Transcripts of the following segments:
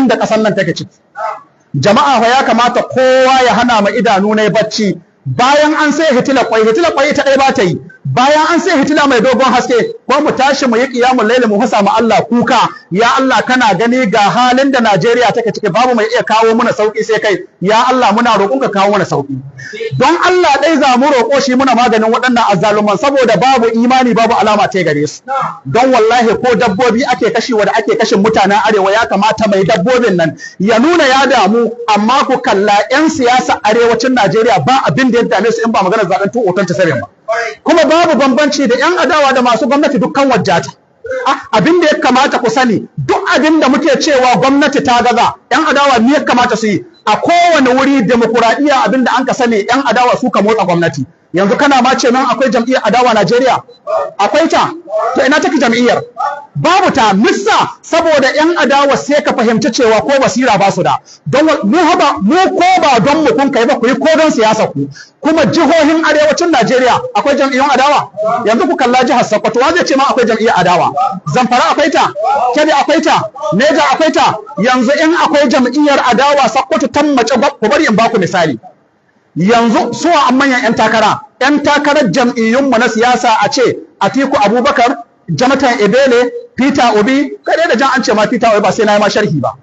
halin da ƙasar nan take ciki. Jama'a ya kamata kowa ya hana ma idanu ne bacci. Bayan an sai hitila kwai ita ɗaya ba ta yi. Bayan an sai hitila mai dogon haske, ko mu tashi mu yi qiyamul layl mu hasa ma Allah kuka, ya Allah kana gani ga halin da Najeriya take ciki, babu mai iya kawo muna sauki sai kai, ya Allah muna roƙon ka kawo mana sauki. Don Allah dai za mu roƙo shi muna maganin waɗannan azzaluman, saboda babu imani babu alama ta gare su. Don wallahi ko dabbobi ake kashewa da ake kashin mutanen arewa, ya kamata mai dabbobin nan ya nuna ya damu, amma ku kalla 'yan siyasa arewacin Najeriya ba abin da ya dame su in ba maganar zaben 2027 ba. Kuma babu bambanci da 'yan adawa da masu gwamnati dukkan wajjata. Abin da ya kamata ku sani, duk abin da muke cewa gwamnati ta gaza, 'yan adawa ne ya kamata su yi. A kowane wuri demokuraɗiyya abin da an ka sani 'yan adawa su ka motsa gwamnati. Yanzu kana ma ce nan akwai jam'iyyar adawa Najeriya? Akwai ta? To ina take jam'iyyar? Babu ta. Missa saboda 'yan adawa sai ka fahimci cewa ko basira ba su da. Don mu ko ba don mu kun kai ba ku yi ko don siyasa ku. Kuma jihohin arewacin Najeriya akwai jam'iyyun adawa. Yanzu ku kalla jihar Sokoto, wa zai ce ma akwai jam'iyyar adawa? Zamfara akwai ta, Kebbi akwai ta, Neja akwai ta. Yanzu in akwai jam'iyyar adawa Sokoto tan mace, ku bari in baku misali. Yanzu suwa an manyan 'yan takara, 'yan takarar jam'iyyunmu na siyasa a ce Atiku Abubakar, Jonathan Ebele, Peter Obi, kai da jan an ce ma Peter Obi ba sai na yi ma sharhi ba.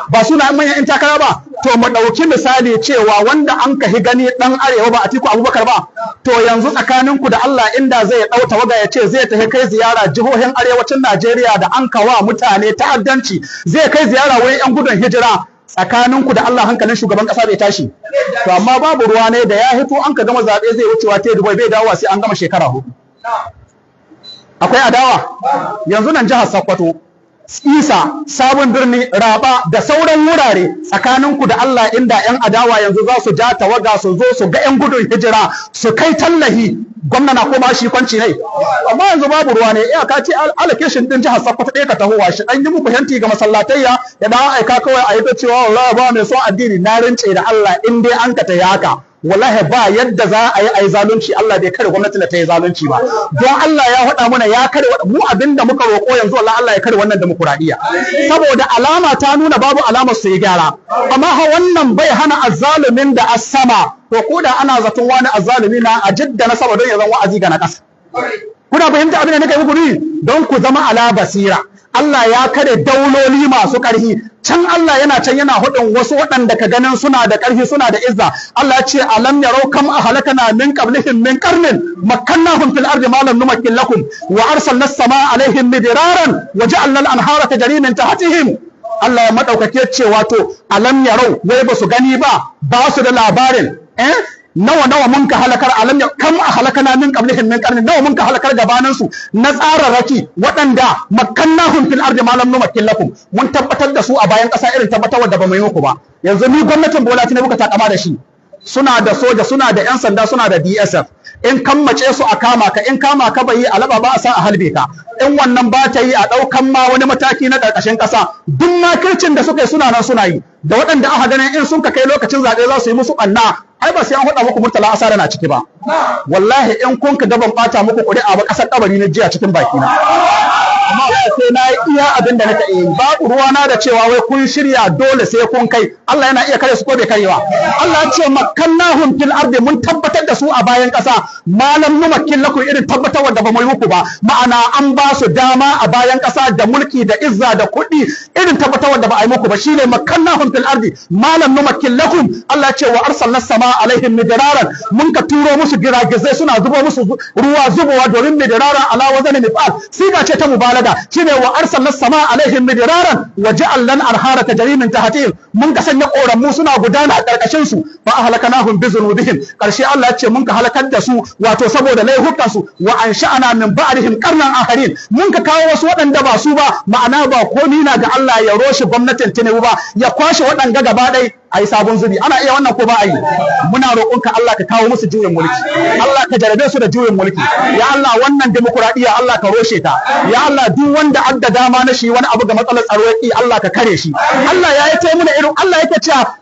Ba suna manyan 'yan takara ba. To mu ɗauki misali cewa wanda an kahi gani ɗan arewa ba Atiku Abubakar ba. To yanzu tsakaninku da Allah inda zai ɗau tawaga ya ce zai tafi kai ziyara jihohin arewacin Najeriya da an kawa mutane ta'addanci, zai kai ziyara wurin 'yan gudun hijira. Tsakaninku da Allah hankalin shugaban kasa bai tashi. To amma babu ruwa ne da ya hito an ka gama zaɓe zai wucewa ta Dubai, bai dawowa sai an gama shekara 4. Akwai adawa yanzu nan jihar Sokoto, Isa, Sabon Birni, Raba da sauran wurare. Tsakaninku da Allah inda 'yan adawa yanzu za su ja tawaga su zo su ga 'yan gudun hijira su kai tallahi, gwamna na koma shi kwanci ne. Amma yanzu babu ruwa ne, iyaka ce allocation din jihar Sokoto ɗaya ka tahowa shi an yi muku hanti ga masallatayya ya dawo aika kawai a yi ta cewa wallahi ba mai son addini. Na rince da Allah in dai an ka ta haka, wallahi ba yadda za a yi zalunci. Allah bai kare gwamnati da ta yi zalunci ba. Don Allah ya faɗa mana ya kare mu abinda muka roƙo yanzu, wallahi Allah ya kare wannan demokuraɗiyya. Saboda alama ta nuna babu alamar su yi gyara. Amma wannan bai hana azzalumin da as-sama. To ko da ana zaton wani azzalumi na a jidda na sama don ya zama wa'azi ga na ƙasa. Kuna fahimta abin da nake muku ni? Don ku zama ala basira. Allah ya kare dauloli masu ƙarfi. Can Allah yana can yana hudun wasu waɗanda ka ganin suna da ƙarfi suna da izza. Allah ya ce alam yarau kam ahlakana min qablihim min qarnin makkannahum fil ardi ma lam numakkin lakum wa arsalna as-samaa alaihim midraran wa ja'alna al-anhara tajri min tahtihim. Allah ya madaukake ce wato alam yarau, wai ba su gani ba su da labarin nawa mun ka halakar alam ya kam halakana min qablihim min qarnin, nawa mun ka halakar gabanin su na tsararraki waɗanda makkannahum fil ardi ma lam numakkin lakum, mun tabbatar da su a bayan ƙasa irin tabbatar da ba mu yi muku ba. Yanzu ni gwamnatin Bola Tunubu ka takama da shi, suna da soja, suna da 'yan sanda, suna da DSF. In kan mace su a kama ka, in kama ka bai yi alaba ba a sa a halbe ka. In wannan ba ta yi a ɗaukan ma wani mataki na ƙarƙashin ƙasa. Duk makircin da suka yi suna nan suna yi, da waɗanda aka ganin in sun ka kai lokacin zaɓe za su yi musu ɓanna. Ai ba sai an faɗa muku murtala asada na ciki ba. Wallahi in kun ka gaban ɓata muku ƙuri'a ba ƙasar ƙabari na jiya cikin baki na. Amma sai na yi iya abin da nake yi. Babu ruwana da cewa wai kun shirya dole sai kun kai. Allah yana iya kare su ko bai karewa. Allah ya ce makkannahum fil ardi, mun tabbatar da su a bayan ƙasa. Malam numakkin lakum, irin tabbatar da ba mu yi muku ba. Ma'ana an ba su dama a bayan ƙasa da mulki da izza da kuɗi, irin tabbatar da ba a yi muku ba. Shine makkannahum fil ardi malam numakkin lakum. Allah ya ce wa arsalna sama alaihim midraran, mun ka turo musu giragizai suna zubo musu ruwa zubowa domin midraran ala wazani mif'al, siga ce ta mubalaga. Shine wa arsalna sama alaihim midraran wa ja'alna al-anhara tajri min tahtihim, mun ka sanya koramu suna gudana a karkashin su. Fa ahlakanahum bi dhunubihim, karshe Allah ya ce mun ka halakar da su wato saboda laifukan su. Wa ansha'ana min ba'dihim qarnan akharin, mun ka kawo wasu waɗanda ba su ba. Ma'ana ba komi na ga Allah ya roshe gwamnatin Tinubu ba, ya kwashe waɗanga gaba ɗaya a yi sabon zubi. Ana iya wannan ko ba a yi? Muna roƙonka Allah ka kawo musu juyin mulki, Allah ka jarabe su da juyin mulki. Ya Allah wannan demokuraɗiyya Allah ka roshe ta. Ya Allah duk wanda adda dama na shi wani abu ga matsalar tsaro yaki, Allah ka kare shi. Allah ya yi ta muna irin, Allah yake cewa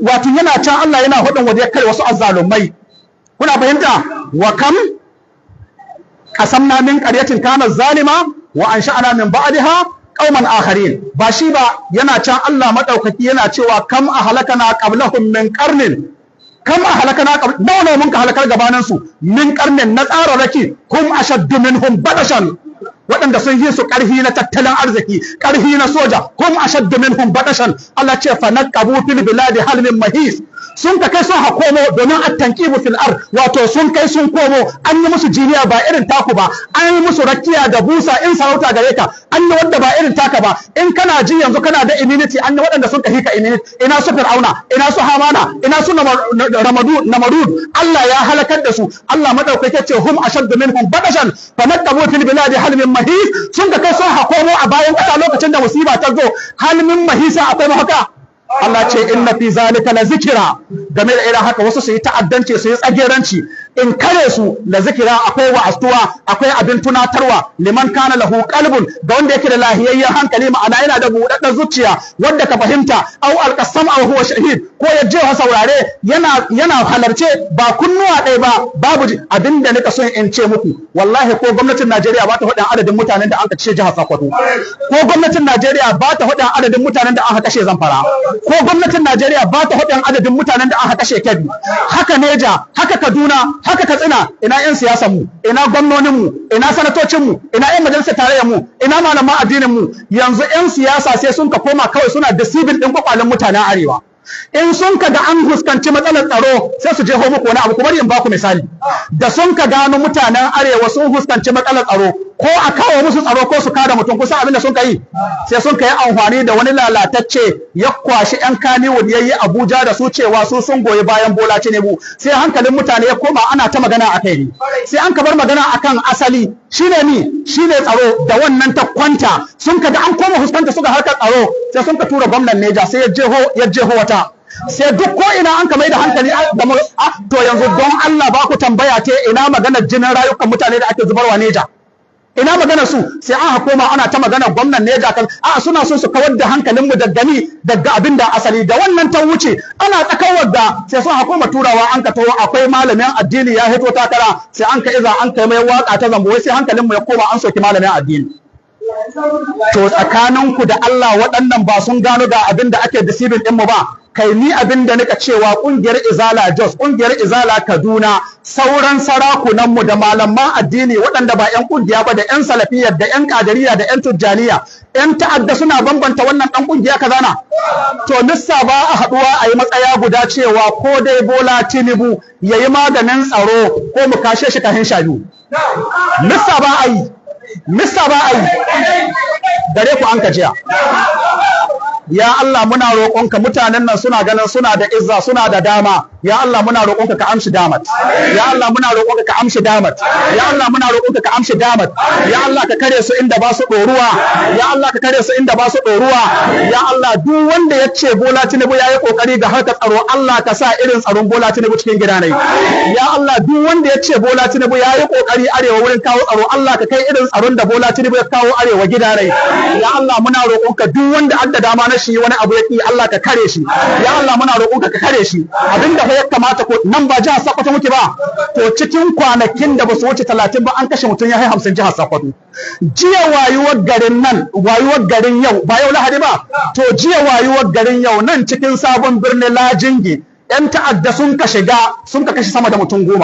wato yana can Allah yana hudun waje ya kare wasu azzalumai. Kuna fahimta? Wa kam qasamna min qaryatin kanat zalima wa ansha'na min ba'daha qauman akharin ba shi ba yana can Allah madaukaki yana cewa kam ahlakana qablahum min qarnin kam ahlakana nawa mun ka halakar gabanin su min qarnin na tsararraki kum ashaddu minhum badashan waɗanda sun yi su ƙarfi na tattalin arziki ƙarfi na soja kum ashaddu minhum badashan Allah ce fa naqabu fil biladi hal min mahis sun ka kai sun hakomo domin at-tanqibu fil ard wato sun kai sun komo an yi musu jiniya ba irin taku ba an yi musu rakiya da busa in sarauta gare ka an yi wanda ba irin taka ba in kana ji yanzu kana da immunity an yi waɗanda sun ka hika immunity ina su fir'auna ina su hamana ina su namarud Allah ya halakar da su Allah madaukake ce hum ashaddu minhum badashan fa naqabu fil biladi hal min mahis sun ka kai sun hakomo a bayan kasa lokacin da musiba ta zo hal min mahisa akwai mahaka Allah ce inna fi zalika la zikira game da irin haka wasu su yi ta'addanci su yi tsageranci in kare su la zikira akwai wa'astuwa akwai abin tunatarwa liman kana lahu qalbun ga wanda yake da lahiyayyen hankali ma'ana yana da budaddan zuciya wanda ka fahimta aw alqasam aw huwa shahid ko ya je saurare yana halarce ba kunnuwa ɗaya ba babu abinda nika son in ce muku wallahi ko gwamnatin Najeriya ba ta hudin adadin mutanen da aka kashe jihar Sokoto ko gwamnatin Najeriya ba ta hudin adadin mutanen da aka kashe Zamfara ko gwamnatin Najeriya ba ta hudin adadin mutanen da aka kashe Kebbi haka Neja haka Kaduna haka Katsina ina yan siyasar mu ina gwamnonin mu ina sanatocin mu ina yan majalisar tarayyar mu ina malaman addinin mu yanzu yan siyasa sai sun ka koma kawai suna deceiving din kwakwalen mutanen arewa in sun ka ga an fuskanci matsalar tsaro sai su je ho muku wani abu kuma bari in baku misali da sun ka gano mutanen arewa sun fuskanci matsalar tsaro ko a kawo musu tsaro ko su kada mutum kusa abin da sun kai sai sun kai amfani da wani lalatacce ya kwashi yan kannywood yayi Abuja da su cewa su sun goyi bayan Bola Tunubu sai hankalin mutane ya koma ana ta magana akai ne sai an ka bar magana akan asali shine tsaro da wannan ta kwanta sun ka ga an koma fuskanta suka harkar tsaro sai sun ka tura gwamnan Neja sai ya jeho wata sai duk ko ina an ka mai da hankali to yanzu don Allah ba ku tambaya te ina maganar jinin rayukan mutane da ake zubarwa Neja ina magana su sai an koma ana ta magana gwamnan Neja kan suna so su kawar da hankalin mu daga abin da asali da wannan ta wuce ana tsakawar da sai sun koma turawa an ka tawo akwai malamin addini ya hito takara sai an ka iza an kai mai waka ta zambo sai hankalin mu ya koma an soki malamin addini to tsakaninku da Allah waɗannan ba sun gano da abin da ake deceiving din mu ba kai ni abin da nika cewa kungiyar Izala Jos kungiyar Izala Kaduna sauran sarakunan mu da malaman addini waɗanda ba ƴan kungiya ba da ƴan salafiyya da ƴan kadiriya da ƴan tujjaniya ƴan ta'adda suna bambanta wannan ɗan kungiya kaza na to lissa ba a haɗuwa a yi matsaya guda cewa ko dai Bola Tunubu yayi maganin tsaro ko mu kashe shi kahin shayu lissa ba a yi gare ku an kajiya ya Allah muna roƙonka mutanen nan suna ganin suna da izza suna da dama ya Allah muna roƙonka ka amshi damat ya Allah muna roƙonka ka amshi damat ya Allah muna roƙonka ka amshi damat ya Allah ka kare su inda ba su ɗoruwa ya Allah ka kare su inda ba su ɗoruwa ya Allah duk wanda ya ce Bola Tunubu ya yi ƙoƙari ga harkar tsaro Allah ka sa irin tsaron Bola Tunubu cikin gida ne ya Allah duk wanda ya ce Bola Tunubu ya yi ƙoƙari arewa wurin kawo tsaro Allah ka kai irin tsaron da Bola Tunubu ya kawo arewa gida ne ya Allah muna roƙonka duk wanda adda dama na shi wani abu yake Allah ka kare shi ya Allah muna roƙonka ka kare shi abinda ya kamata ko nan ba jihar Sokoto muke ba to cikin kwanakin da ba su wuce 30 ba an kashe mutum ya hai 50 jihar Sokoto jiya wayuwar garin yau ba yau Lahadi ba to jiya wayuwar garin yau nan cikin sabon birnin Lajingi yan ta'adda sun ka kashe sama da mutum 10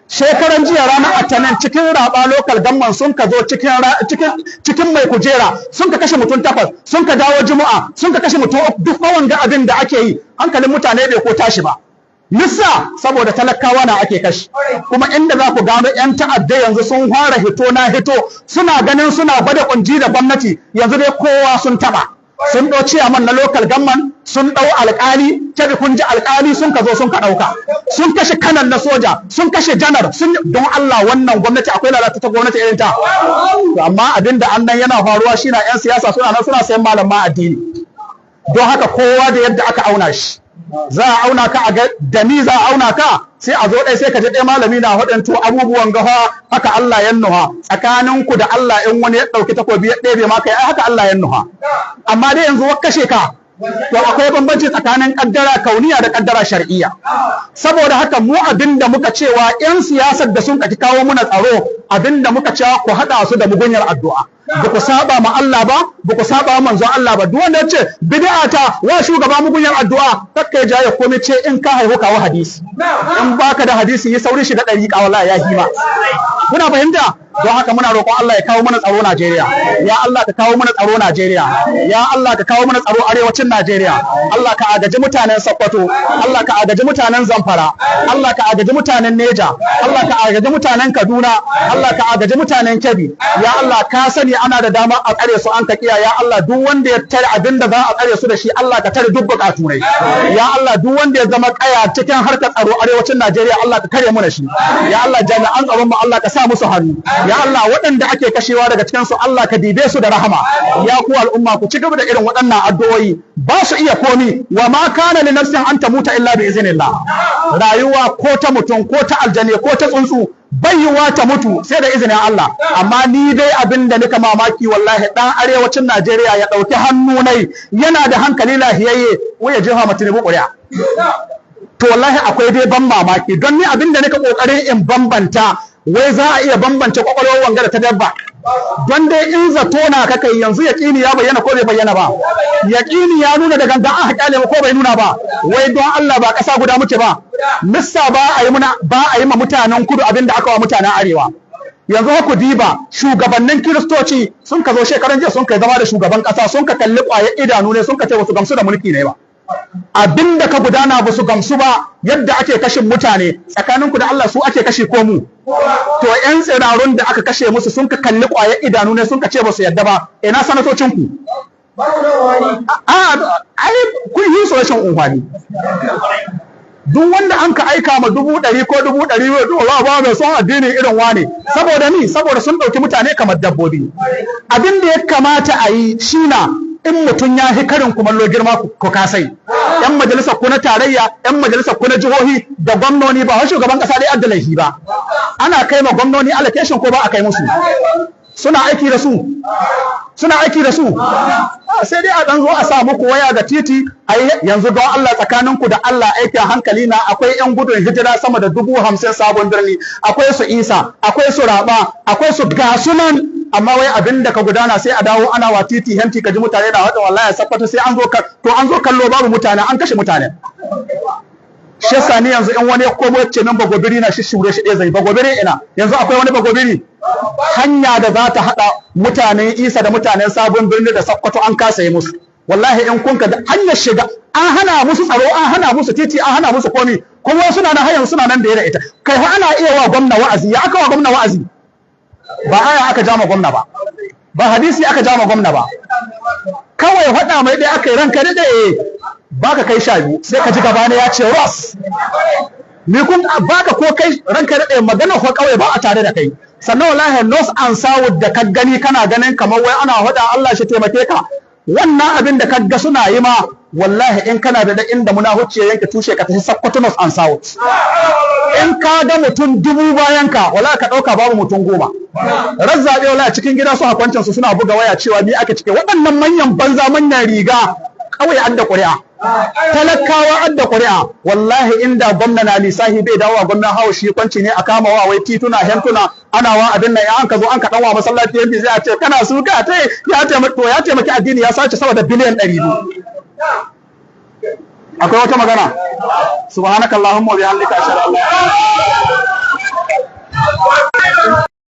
shekaran jiya ranar Atanan cikin Raba local gamman sun ka zo cikin mai kujera sun ka kashe mutum 8 sun ka dawo Juma'a sun ka kashe mutum duk wanga abin da ake yi hankalin mutane bai ko tashi ba nisa saboda talakawa na ake kashi kuma inda za ku gano yan ta'adda yanzu sun fara hito suna ganin suna bada kunji da gwamnati yanzu dai kowa sun taba sun ɗau ciyaman na local gamman sun ɗau alƙali tabi kun ji alƙali sun ka zo sun ka ɗauka sun kashe kanan na soja sun kashe janar don Allah wannan gwamnati akwai lalata ta gwamnati irin ta amma abinda annan yana faruwa shi na yan siyasa suna sayan malaman addini don haka kowa da yadda aka auna shi za a auna ka da ni za a auna ka sai a zo ɗaya sai ka ji ɗaya malami na waɗanto abubuwan gawa haka Allah ya nuha tsakaninku da Allah in wani ya ɗauki takobi ya ɗebe maka ai haka Allah ya nuha amma dai yanzu wa kashe ka to akwai bambanci tsakanin kaddara kauniya da kaddara shar'iyya. Saboda haka mu abinda muka cewa yan siyasar da sun kaki kawo muna tsaro, abinda muka cewa ku hada su da mugunyar addu'a. Ba ku saba ma Allah ba, ba ku saba manzon Allah ba. Duk wanda ya ce bid'a ta wa shugaba mugunyar addu'a, kakkai ja ya komai ce in ka haihu kawo hadisi. In baka da hadisi yi sauri shiga dariƙa wallahi ya hima. Kuna fahimta? Don haka muna roƙon Allah ya kawo mana tsaro Najeriya. Ya Allah ka kawo mana tsaro Najeriya. Ya Allah ka kawo mana tsaro arewacin Najeriya. Allah ka agaji mutanen Sokoto. Allah ka agaji mutanen Zamfara. Allah ka agaji mutanen Neja. Allah ka agaji mutanen Kaduna. Allah ka agaji mutanen Kebbi. Ya Allah ka sani ana da dama a tsare su an ka kiya. Ya Allah duk wanda ya tare abin da za a tsare su da shi Allah ka tare duk bukatu ne. Ya Allah duk wanda ya zama kaya cikin harkar tsaro arewacin Najeriya Allah ka kare mu da shi. Ya Allah jami'an tsaron mu Allah ka sa musu hannu. Ya Allah waɗanda ake kashewa daga cikin su Allah ka dibe su da rahama. Ya ku al'umma ku ci gaba da irin waɗannan addu'o'i, ba su iya komi. Wa ma kana li nafsin an tamuta illa bi iznillah. Rayuwa ko ta mutum ko ta aljani ko ta tsuntsu bayyuwa ta mutu sai da izinin Allah. Amma ni dai abin da nika mamaki wallahi dan arewacin Najeriya ya ɗauki hannu nai yana da hankali lahiyayye waya jefa ma Tinubu ƙuri'a. To wallahi akwai dai ban mamaki don ni abin da nika kokarin in bambanta wai za a iya bambance kwakwalwar wanga da ta dabba. Don dai in zato na ka kai yanzu yaƙini ya bayyana ko bai bayyana ba. Yaƙini ya nuna da ganga an haƙale ko bai nuna ba. Wai don Allah ba ƙasa guda muke ba. Missa ba a yi ma mutanen kudu abin da aka wa mutanen arewa. Yanzu ku diba shugabannin kiristoci sun ka zo shekaran jiya sun kai zama da shugaban ƙasa sun ka kalli ƙwayar idanu ne sun ka ce wasu gamsu da mulki ne ba. Abin da ka gudana ba su gamsu ba yadda ake kashin mutane tsakaninku da Allah su ake kashe ko mu. To yan tsirarun da aka kashe musu sun ka kalli ƙwayar idanu ne sun ka ce ba su yadda ba. Ina sanatocinku? Ai kun yi su rashin umfani. Duk wanda an ka aika ma 100 ko 100 ba mai son addini irin wane saboda ni saboda sun ɗauki mutane kamar dabbobi. Abin da ya kamata a yi shi na in mutum ya hi karin kumallo girma ku kasai. Yan majalisar ku na tarayya, yan majalisar ku na jihohi da gwamnoni ba wai shugaban kasa dai adda laifi ba. Ana kai ma gwamnoni allocation ko ba a kai musu? Suna aiki da su. Sai dai a dan zo a sa muku waya ga titi yanzu don Allah tsakaninku da Allah aikin hankali na akwai yan gudun hijira sama da 50,000 sabon birni, akwai su Isa, akwai su Raba, akwai su gasunan. Amma wai abin da ka gudana sai a dawo ana wa titi hanti ka ji mutane na wata wallahi sabbata sai an zo kallo babu mutane an kashe mutane. Shi yasa ni yanzu in wani ya komo ya ce min bagobiri na shishure shi ɗaya zai bagobiri ina yanzu akwai wani bagobiri hanya da za ta haɗa mutanen Isa da mutanen sabon birni da Sokoto an kasa yi musu. Wallahi in kun ka da hanyar shiga an hana musu tsaro an hana musu titi an hana musu komi kuma suna nan hayan suna nan da yana ita kai ana iya wa gwamna wa'azi ya aka wa gwamna wa'azi ba aya aka jama gwamna ba hadisi aka jama gwamna ba kawai faɗa mai dai aka yi ranka daɗe baka kai 12 sai ka ji gaba ne ya ce Ross ni kun baka ko kai ranka daɗe magana ko kawai ba a tare da kai sannan wallahi north and south da ka gani kana ganin kamar wai ana faɗa Allah shi taimake ka wannan abin da kaga suna yi ma wallahi in kana da inda munahuci ya yanke tushe ka tafi Sokoto north and south in ka ga mutum 1000 bayan ka wallahi ka dauka babu mutum 10 razzabe wallahi cikin gida su hakwancin su suna buga waya cewa ni aka cike waɗannan manyan banza manyan riga kawai adda ƙuri'a talakawa adda ƙuri'a wallahi inda gwamna na lisahi bai dawo gwamna hawo shi kwanci ne a kama wa wai tituna hentuna ana wa abin nan an ka zo an ka danwa masallaci yanzu sai a ce kana suka tai ya taimaki addini ya sace sama da biliyan 200 akwai wata magana subhanakallahumma wa bihamdika ashhadu an la ilaha illa anta